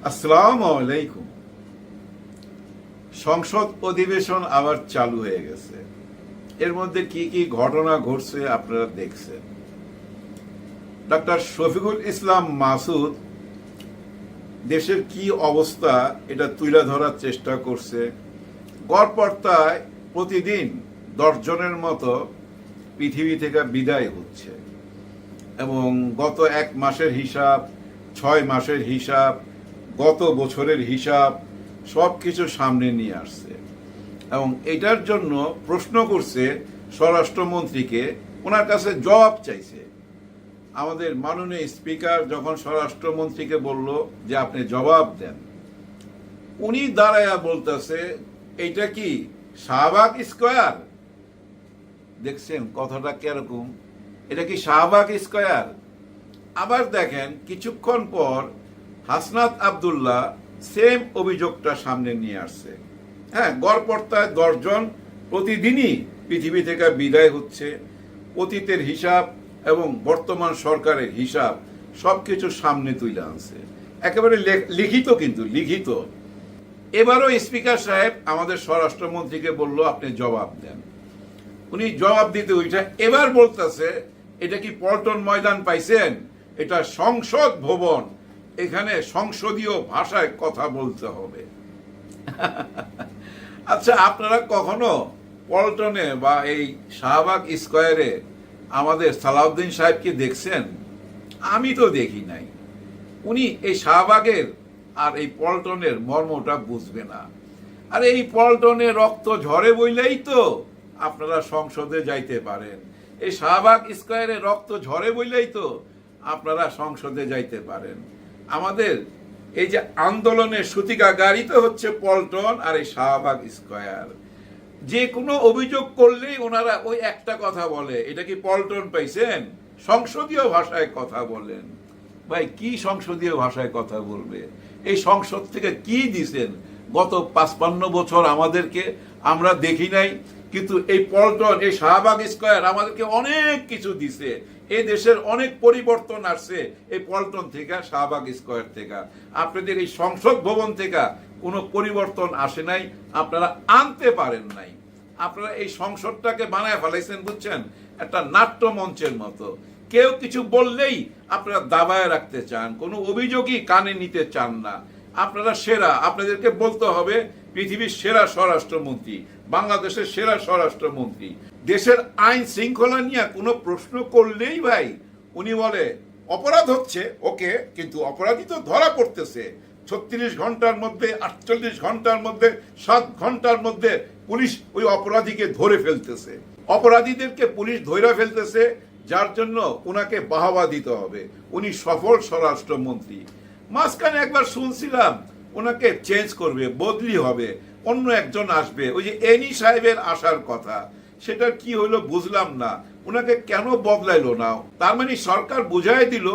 আসসালামু আলাইকুম। সংসদ অধিবেশন আবার চালু হয়ে গেছে। এর মধ্যে কি কি ঘটনা ঘটছে আপনারা দেখছেন। ডক্টর শফিকুল ইসলাম মাসুদ দেশের কি অবস্থা এটা তুলে ধরার চেষ্টা করছে। গড়পড়তায় প্রতিদিন 10 জনের মতো পৃথিবী থেকে বিদায় হচ্ছে এবং গত 1 মাসের হিসাব, 6 মাসের হিসাব, গত বছরের হিসাব সবকিছু সামনে নিয়ে আসছে এবং এটার জন্য প্রশ্ন করছে স্বরাষ্ট্রমন্ত্রীকে, ওনার কাছে জবাব চাইছে। আমাদের মাননীয় স্পিকার যখন স্বরাষ্ট্রমন্ত্রীকে বলল যে আপনি জবাব দেন, উনি দাঁড়ায়া বলতেছে এইটা কি শাহবাগ স্কয়ার? দেখছেন কথাটা কিরকম? এটা কি শাহবাগ স্কয়ার? আবার দেখেন কিছুক্ষণ পর হাসনাত আব্দুল্লাহ সেম অভিযোগটা সামনে নিয়ে আসছে। হ্যাঁ, গড়পড়তায় 10 জন প্রতিদিনই পৃথিবী থেকে বিদায় হচ্ছে। অতীতের হিসাব এবং বর্তমান সরকারের হিসাব সবকিছু সামনে তুলে আনছে, একেবারে লিখিত, কিন্তু লিখিত। এবারও স্পিকার সাহেব আমাদের স্বরাষ্ট্রমন্ত্রীকে বলল আপনি জবাব দেন। উনি জবাব দিতে ওইটা এবার বলতেছে এটা কি পল্টন ময়দান পাইছেন? এটা সংসদ ভবন, এখানে সংসদীয় ভাষায় কথা বলতে হবে। আচ্ছা, আপনারা কখনো পল্টনে বা এই শাহবাগ স্কয়ারে আমাদের সালাউদ্দিন সাহেবকে দেখছেন? আমি তো দেখি নাই। উনি এই শাহবাগের আর এই পল্টনের মর্মটা বুঝবে না। আর এই পল্টনে রক্ত ঝরে বইলেই তো আপনারা সংসদে যাইতে পারেন। এই শাহবাগ স্কয়ারে রক্ত ঝরে বইলেই তো আপনারা সংসদে যাইতে পারেন। আমাদের এই যে আন্দোলনের সূতিকাগারই তো হচ্ছে পল্টন আর এই শাহবাগ স্কয়ার। যে কোনো অভিযোগ করলেই ওনারা ওই একটা কথা বলে, এটা কি পল্টন পাইছেন? সংসদীয় ভাষায় কথা বলেন। ভাই, কি সংসদীয় ভাষায় কথা বলবে? এই সংসদ থেকে কি দিছেন গত 55 বছর আমাদেরকে? আমরা দেখি নাই, কিন্তু এই পল্টন, এই শাহবাগ স্কয়ার আমাদেরকে অনেক কিছু দিছে। এই দেশের অনেক পরিবর্তন আসছে এই পল্টন থেকে, শাহবাগ স্কয়ার থেকে। আপনাদের এই সংসদ ভবন থেকে কোনো পরিবর্তন আসে নাই, আপনারা আনতে পারেন নাই। আপনারা এই সংসদটাকে বানায় ফেলাইছেন, বুঝছেন, একটা নাট্য মঞ্চের মতো। কেউ কিছু বললেই আপনারা দাবায় রাখতে চান, কোনো অভিযোগই কানে নিতে চান না। আপনারা সেরা, আপনাদেরকে বলতে হবে পৃথিবীর সেরা স্বরাষ্ট্রমন্ত্রী, বাংলাদেশের সেরা স্বরাষ্ট্রমন্ত্রী। দেশের আইন শৃঙ্খলা নিয়ে কোনো প্রশ্ন করলেই ভাই উনি বলে অপরাধ হচ্ছে, ওকে, কিন্তু অপরাধী তো ধরা পড়তেছে। 36 ঘন্টার মধ্যে, 48 ঘন্টার মধ্যে, 7 ঘন্টার মধ্যে পুলিশ ওই অপরাধীকে ধরে ফেলতেছে। অপরাধীদেরকে পুলিশ ধরে ফেলতেছে, যার জন্য ওনাকে বাহবা দিতে হবে। উনি সফল স্বরাষ্ট্রমন্ত্রী। মাঝখানে একবার শুনছিলাম ওনাকে চেঞ্জ করবে, বদলি হবে, অন্য একজন আসবে। ওই যে এনি সাহেবের আসার কথা, সেটার কি হলো বুঝলাম না। ওনাকে কেন বদলাইলো না? তার মানে সরকার বুঝাই দিল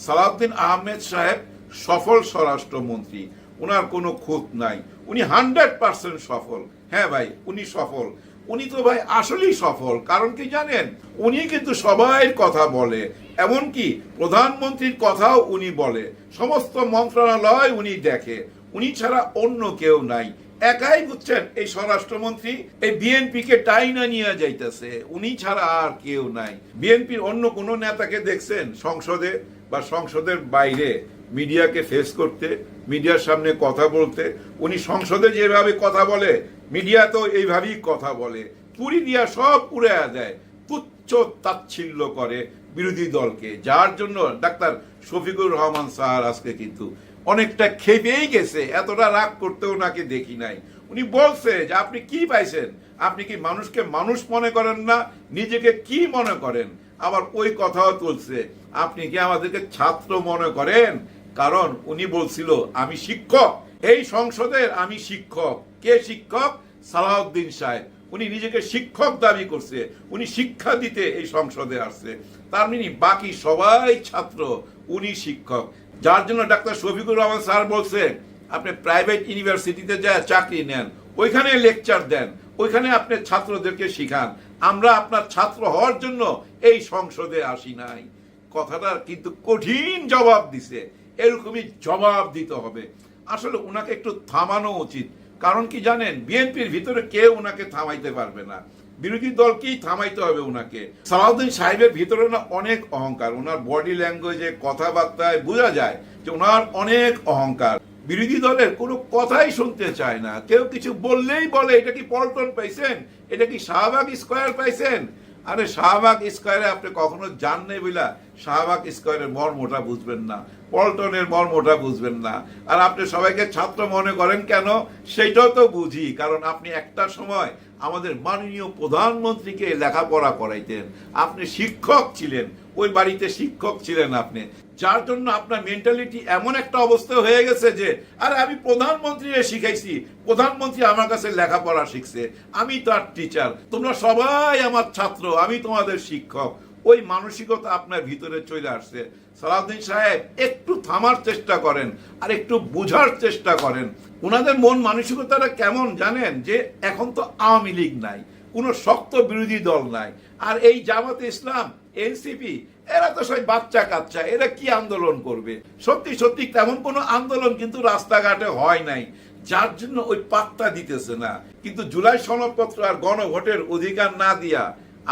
সালাউদ্দিন আহমেদ সাহেব সফল স্বরাষ্ট্রমন্ত্রী, ওনার কোনো খুঁত নাই, উনি 100% সফল। হ্যাঁ ভাই, উনি সফল। উনি তো ভাই আসলেই সফল। কারণ কি জানেন? উনি কিন্তু সবাই কথা বলে, এমনকি প্রধানমন্ত্রীর কথাও উনি বলে, সমস্ত মন্ত্রণালয় উনি দেখে। উনি ছাড়া অন্য কেউ নাই, একাই, বুঝছেন, এই স্বরাষ্ট্রমন্ত্রী এই বিএনপি কে টাইনা নিয়ে যাইতেছে। উনি ছাড়া আর কেউ নাই। বিএনপির অন্য কোন নেতাকে দেখছেন সংসদে বা সংসদের বাইরে মিডিয়াকে ফেস করতে, মিডিয়ার সামনে কথা বলতে? উনি সংসদে যেভাবে কথা বলে, মিডিয়া তো এইভাবেই কথা বলে, পুরি দিয়া সব উড়াইয়া দেয়, তুচ্ছ তাচ্ছিল্য করে বিরোধী দলকে। যার জন্য ডাক্তার শফিকুর রহমান স্যার আজকে কিন্তু অনেকটা খেপেই গেছে। এতটা রাগ করতে ওনাকে দেখি নাই। উনি বলছে যে আপনি কি পাইছেন? আপনি কি মানুষকে মানুষ মনে করেন না? নিজেকে কি মনে করেন? আবার ওই কথাও তুলছে, আপনি কি আমাদেরকে ছাত্র মনে করেন? কারণ উনি বলছিল আমি শিক্ষক, এই সংসদের আমি শিক্ষক। কে শিক্ষক? সালাউদ্দিন সাহেব। উনি নিজেকে শিক্ষক দাবি করছে, উনি শিক্ষা দিতে এই সংসদে আসছে। তার মানে বাকি সবাই ছাত্র, উনি শিক্ষক। যার জন্য ডাক্তার শফিকুর রহমান স্যার বলছে আপনি প্রাইভেট ইউনিভার্সিটিতে যা চাকরি নেন, ওইখানে লেকচার দেন, ওইখানে আপনি ছাত্রদেরকে শিখান। আমরা আপনার ছাত্র হওয়ার জন্য এই সংসদে আসি নাই। কথাটার কিন্তু কঠিন জবাব দিছে। এরকমই জবাব দিতে হবে। আসলে উনাকে একটু থামানো উচিত। কারণ কি জানেন, বিএনপির ভিতরে কেউ উনাকে থামাইতে পারবে না, বিরোধী দলকেই থামাইতে হবে উনাকে। সালাউদ্দিন সাহেবের ভিতরে না অনেক অহংকার, ওনার বডি ল্যাঙ্গুয়েজে, কথাবার্তায় বোঝা যায় যে ওনার অনেক অহংকার। বিরোধী দলের কোনো কথাই শুনতে চায় না, কেউ কিছু বললেই বলে এটা কি পল্টন পাইছেন, এটা কি শাহবাগ স্কয়ার পাইছেন। আরে শাহবাগ স্কয়ারে আপনি কখনো যান নাই বইলা শাহবাগ স্কয়ারের মর্মটা বুঝবেন না, পল্টনের মর্মটা বুঝবেন না। আর আপনি সবাইকে ছাত্র মনে করেন কেন, সেটাও তো বুঝি, কারণ আপনি একটা সময় আমাদের মাননীয় প্রধানমন্ত্রীকে লেখাপড়া করাইতেন, আপনি শিক্ষক ছিলেন, ওই বাড়িতে শিক্ষক ছিলেন আপনি, যার জন্য আপনার মেন্টালিটি এমন একটা অবস্থা হয়ে গেছে যে আরে আমি প্রধানমন্ত্রীকে শিখাইছি, প্রধানমন্ত্রী আমার কাছে লেখাপড়া শিখছে, আমি তার টিচার, তোমরা সবাই আমার ছাত্র, আমি তোমাদের শিক্ষক। ওই মানসিকতা আপনার ভিতরে চলে আসছে। সালাউদ্দিন সাহেব একটু থামার চেষ্টা করেন আর একটু বোঝার চেষ্টা করেন। ওনাদের মন মানসিকতাটা কেমন জানেন, যে এখন তো আওয়ামী লীগ নাই, কোনো শক্ত বিরোধী দল নাই, আর এই জামাতে ইসলাম, এনসিপি, এরা তো সবাই বাচ্চা কাচ্চা, এরা কি আন্দোলন করবে। সত্যি সত্যি তেমন কোনো আন্দোলন কিন্তু রাস্তাঘাটে হয় নাই, যার জন্য ওই পাত্তা দিতেছে না। কিন্তু জুলাই সনদপত্র আর গণভোটের অধিকার না দিয়া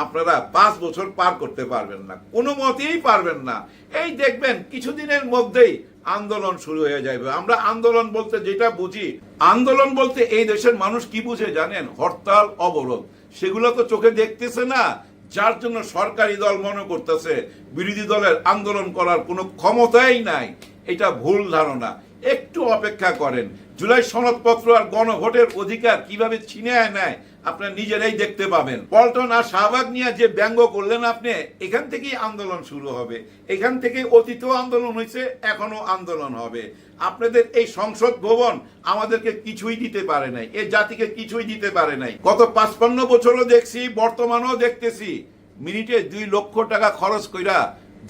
আপনারা 5 বছর পার করতে পারবেন না, কোনো মতেই পারবেন না। এই দেখবেন কিছুদিনের মধ্যেই আন্দোলন শুরু হয়ে যাবে। আমরা আন্দোলন বলতে যেটা বুঝি, আন্দোলন বলতে এই দেশের মানুষ কি বুঝে জানেন, হরতাল, অবরোধ, সেগুলো তো চোখে দেখতেছে না, যার জন্য সরকারি দল মনে করতেছে বিরোধী দলের আন্দোলন করার কোনো ক্ষমতাই নাই। এটা ভুল ধারণা, একটু অপেক্ষা করেন। জুলাই সনদপত্র আর গণভোটের অধিকার কিভাবে ছিনিয়ে নেয় আপনারা নিজেরাই দেখতে পাবেন। পল্টন আর শাহবাগ নিয়ে যে ব্যঙ্গ করলেন আপনি, এখান থেকেই আন্দোলন শুরু হবে, এখান থেকে অতীতেও আন্দোলন হয়েছে, এখনো আন্দোলন হবে। আপনাদের এই সংসদ ভবন আমাদেরকে কিছুই দিতে পারে নাই, এই জাতিকে কিছুই দিতে পারে নাই। গত 55 বছরও দেখছি, বর্তমানেও দেখতেছি, মিনিটে 2 লক্ষ টাকা খরচ কইরা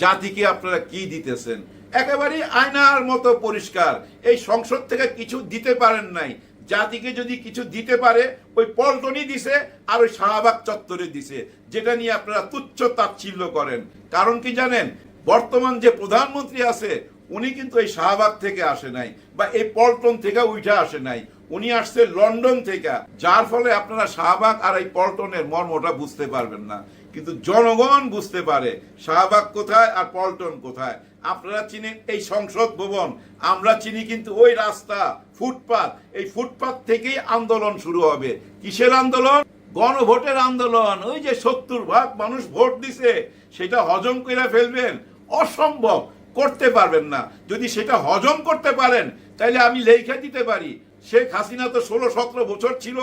জাতিকে আপনারা কি দিতেছেন, একেবারে আয়নার মতো পরিষ্কার। এই সংসদ থেকে কিছু দিতে পারেন নাই। জাতিকে যদি কিছু দিতে পারে, ওই পল্টনই দিছে আর ওই শাহবাগ চত্বরে দিছে, যেটা নিয়ে আপনারা তুচ্ছ তাচ্ছিল্য করেন। কারণ কি জানেন, বর্তমান যে প্রধানমন্ত্রী আছে উনি কিন্তু এই শাহবাগ থেকে আসে নাই, বা এই পল্টন থেকে উঠে আসে নাই, উনি আসছে লন্ডন থেকে, যার ফলে আপনারা শাহবাগ আর এই পল্টনের মর্মটা বুঝতে পারবেন না। কিন্তু জনগণ বুঝতে পারে শাহবাগ কোথায় আর পল্টন কোথায়। আপনারা চিনেন এই সংসদ ভবন, আমরা চিনি কিন্তু ওই রাস্তা, ফুটপাত, এই ফুটপাত থেকেই আন্দোলন শুরু হবে। কিসের আন্দোলন? গণভোটের আন্দোলন। ওই যে 70% মানুষ ভোট দিছে, সেটা হজম করে ফেলবেন, অসম্ভব, করতে পারবেন না। যদি সেটা হজম করতে পারেন তাহলে আমি লেখা দিতে পারি, শেখ হাসিনা তো 16-17 বছর ছিল,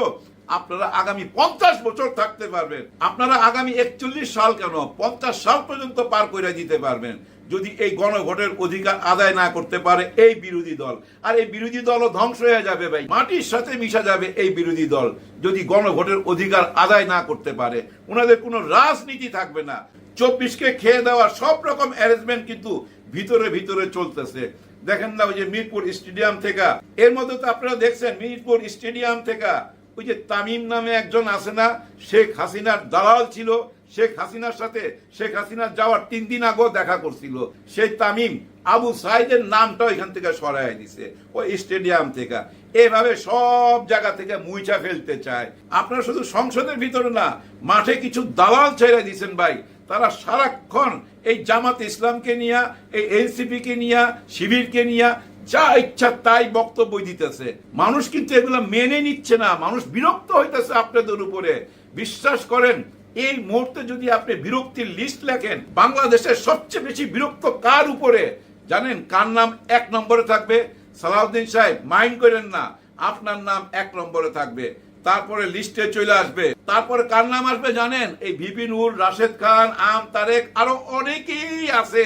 আপনারা আগামী 50 বছর থাকতে পারবেন। আপনারা আগামী 41 সাল কেন 50 সাল পর্যন্ত পার করে দিতে পারবেন, যদি এই গণভোটের অধিকার আদায় না করতে পারে এই বিরোধী দল। আর এই বিরোধী দলও ধ্বংস হয়ে যাবে ভাই, মাটির সাথে মিশা যাবে এই বিরোধী দল যদি গণভোটের অধিকার আদায় না করতে পারে। ওনাদের কোনো রাজনীতি থাকবে না। 24কে খেয়ে দেওয়ার সব রকম অ্যারেঞ্জমেন্ট কিন্তু ভিতরে ভিতরে চলতেছে। দেখেন না, ওই যে মিরপুর স্টেডিয়াম থেকে, এর মধ্যে তো আপনারা দেখছেন মিরপুর স্টেডিয়াম থেকে ওই যে তামিম নামে একজন আছে না, শেখ হাসিনার দালাল ছিল, শেখ হাসিনার সাথে শেখ হাসিনার যাওয়ার 3 দিন আগেও দেখা করছিল, সেই তামিম আবু সাইদের নামটা এখান থেকে সরাই দিছে ওই স্টেডিয়াম থেকে। এভাবে সব জায়গা থেকে মুইচা ফেলতে চায়। আপনারা শুধু সংসদের ভিতরে না, মাঠে কিছু দালাল ছেড়ে দিয়েছেন ভাই, তারা সারাক্ষণ এই জামাত ইসলামকে নিয়ে, এই এনসিপি কে নিয়ে, শিবিরকে নিয়ে যা ইচ্ছা তাই বক্তব্য দিতেছে। মানুষ কিন্তু এগুলো মেনে নিচ্ছে না, মানুষ বিরক্ত হইতেছে আপনাদের উপরে। বিশ্বাস করেন, এই মুহূর্তে যদি আপনি বিরক্তির লিস্ট লেখেন, বাংলাদেশের সবচেয়ে বেশি বিরক্ত কার উপরে জানেন? কার নাম 1 নম্বরে থাকবে? সালাউদ্দিন সাহেব, মাইন্ড করেন না, আপনার নাম 1 নম্বরে থাকবে। তারপরে লিস্টে চলে আসবে, তারপরে কার নাম আসবে জানেন? এই ভিপি নূর, রাশেদ খান, আম তারেক, আরো অনেকেই আছে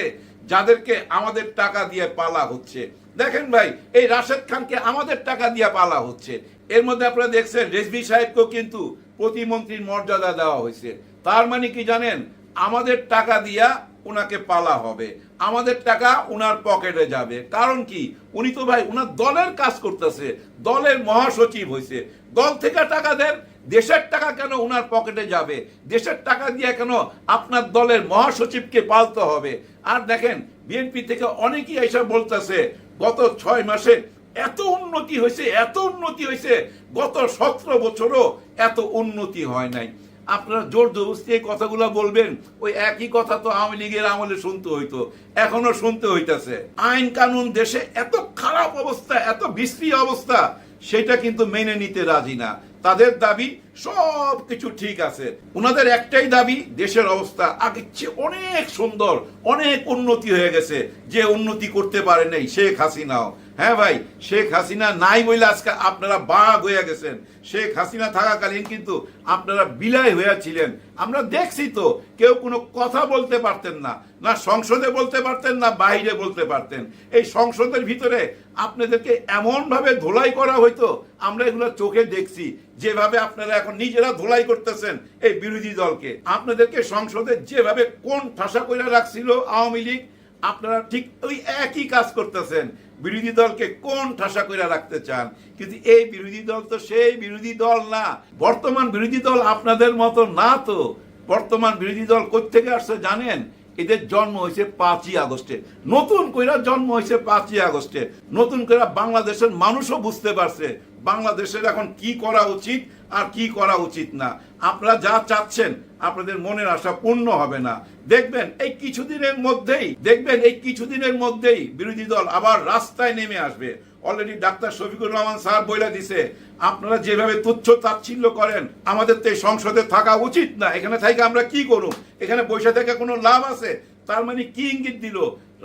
যাদেরকে আমাদের টাকা দিয়ে পালা হচ্ছে। দেখেন ভাই, এই রাশেদ খানকে আমাদের টাকা দিয়ে পালা হচ্ছে। এর মধ্যে আপনারা দেখছেন রেজভি সাহেবকেও কিন্তু প্রতিমন্ত্রীর মর্যাদা দেওয়া হয়েছে। তার মানে কি জানেন? আমাদের টাকা দিয়া উনাকে পালা হবে, আমাদের টাকা উনার পকেটে যাবে। কারণ কি? উনি তো ভাই উনার দলের কাজ করতেছে, দলের মহাসচিব হয়েছে, দল থেকে টাকা দেন, দেশের টাকা কেন উনার পকেটে যাবে? দেশের টাকা দিয়ে কেন আপনার দলের মহাসচিবকে পালতে হবে? আর দেখেন, বিএনপি থেকে অনেকেই এসে বলতেছে গত 6 মাসে এত উন্নতি হয়েছে, এত উন্নতি হয়েছে, গত 17 বছরও এত উন্নতি হয় নাই। আপনারা জোর জবরদস্তি এই কথাগুলো বলবেন, ওই একই কথা তো আওয়ামী লীগের আমলে শুনতে হইতো, এখনো শুনতে হইতাছে। আইন কানুন দেশে এত খারাপ অবস্থা, এত বিশ্রী অবস্থা, সেটা কিন্তু মেনে নিতে রাজি না। তাদের দাবি সব কিছু ঠিক আছে, ওনাদের একটাই দাবি দেশের অবস্থা আগের চেয়ে অনেক সুন্দর, অনেক উন্নতি হয়ে গেছে। যে উন্নতি করতে পারে নাই শেখ হাসিনাও। হ্যাঁ ভাই, শেখ হাসিনা নাই বলে আজকে আপনারা বাঘ হয়ে গেছেন। শেখ হাসিনা থাকাকালীন কিন্তু আপনারা বিলাই হয়েছিলেন। আমরা দেখছি তো, কেউ কোনো কথা বলতে পারতেন না, না সংসদে বলতে পারতেন, না বাইরে বলতে পারতেন। এই সংসদের ভিতরে আপনাদেরকে এমন ভাবে ধোলাই করা হইতো, আমরা এগুলো চোখে দেখছি। যেভাবে আপনারা এখন নিজেরা ধোলাই করতেছেন এই বিরোধী দলকে, আপনাদেরকে সংসদে যেভাবে কোন ঠাসা করে রাখছিল আওয়ামী লীগ, আপনারা ঠিক ওই একই কাজ করতেছেন। বিরোধী দলকে কোন ঠাসা করে রাখতে চান, কিন্তু এই বিরোধী দল তো সেই বিরোধী দল না। বর্তমান বিরোধী দল আপনাদের মতো না। তো বর্তমান বিরোধী দল কোত্থেকে আসছে জানেন? এদের জন্ম হয়েছে 5ই আগস্টে, নতুন কইরা জন্ম হয়েছে 5ই আগস্টে। নতুন করে বাংলাদেশের মানুষও বুঝতে পারছে বাংলাদেশের এখন কি করা উচিত আর কি করা উচিত না। আপনারা যা চাচ্ছেন আপনাদের মনের আশা পূর্ণ হবে না। দেখবেন এই কিছুদিনের মধ্যেই বিরোধী দল আবার রাস্তায় নেমে আসবে। Already doctor Shafiqur Rahman sir বলে দিছে, আপনারা যেভাবে তুচ্ছ তাচ্ছিল্য করেন, আমাদের তো এই সংসদে থাকা উচিত না। এখানে থেকে আমরা কি করুম? এখানে বসে থেকে কোনো লাভ আছে? তার মানে কি ইঙ্গিত দিল?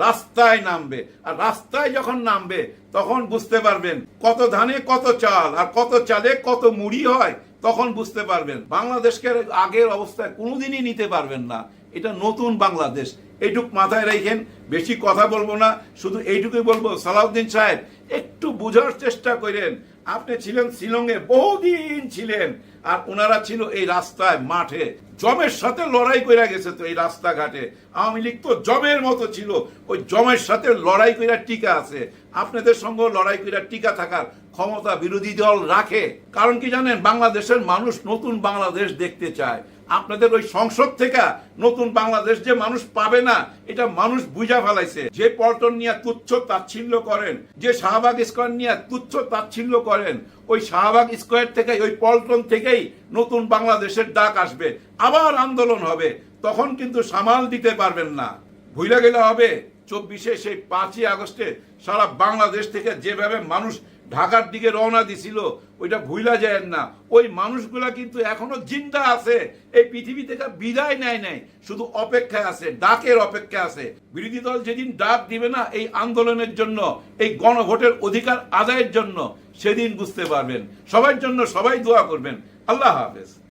রাস্তায় নামবে। আর রাস্তায় যখন নামবে তখন বুঝতে পারবেন কত ধানে কত চাল, আর কত চালে কত মুড়ি হয়, তখন বুঝতে পারবেন। বাংলাদেশকে আগের অবস্থায় কোনোদিনই নিতে পারবেন না। এটা নতুন বাংলাদেশ, এইটুক মাথায় রাখেন। বেশি কথা বলবো না, শুধু এইটুকুই বলবো, সালাউদ্দিন সাহেব একটু বোঝার চেষ্টা করেন। আপনি ছিলেন শিলংয়ে, বহুদিন ছিলেন, আর ওনারা ছিল এই রাস্তায় মাঠে, জমের সাথে লড়াই করে গেছে। তো এই রাস্তাঘাটে আওয়ামী লীগ তো জমের মতো ছিল, ওই জমের সাথে লড়াই করে টিকা আছে। আপনাদের সঙ্গে লড়াই করে টিকা থাকার ক্ষমতা বিরোধী দল রাখে। কারণ কি জানেন? বাংলাদেশের মানুষ নতুন বাংলাদেশ দেখতে চায়। আপনাদের ওই সংসদ থেকে নতুন বাংলাদেশ যে মানুষ পাবে না, এটা মানুষ বুঝা ফেলাইছে। যে পল্টন নিয়ে তুচ্ছ তাচ্ছিল্য করেন, যে শাহবাগ স্কয়ার নিয়ে তুচ্ছ তাচ্ছিল্য করেন, ওই শাহবাগ স্কয়ার থেকে, ওই পল্টন থেকেই নতুন বাংলাদেশের ডাক আসবে, আবার আন্দোলন হবে। তখন কিন্তু সামাল দিতে পারবেন না। ভুলে গেলে হবে 24-এ সেই 5ই আগস্টে সারা বাংলাদেশ থেকে যেভাবে মানুষ ঢাকার দিকে রওনা দিছিল, ওইটা ভুলা যায় না। ওই মানুষগুলা কিন্তু এখনো জিন্দা আছে, এই পৃথিবী থেকে বিদায় নেয় নাই, শুধু অপেক্ষায় আছে, ডাকের অপেক্ষা আছে। বিরোধী দল যেদিন ডাক দিবে না এই আন্দোলনের জন্য, এই গণভোটের অধিকার আদায়ের জন্য, সেদিন বুঝতে পারবেন। সবার জন্য সবাই দোয়া করবেন। আল্লাহ হাফেজ।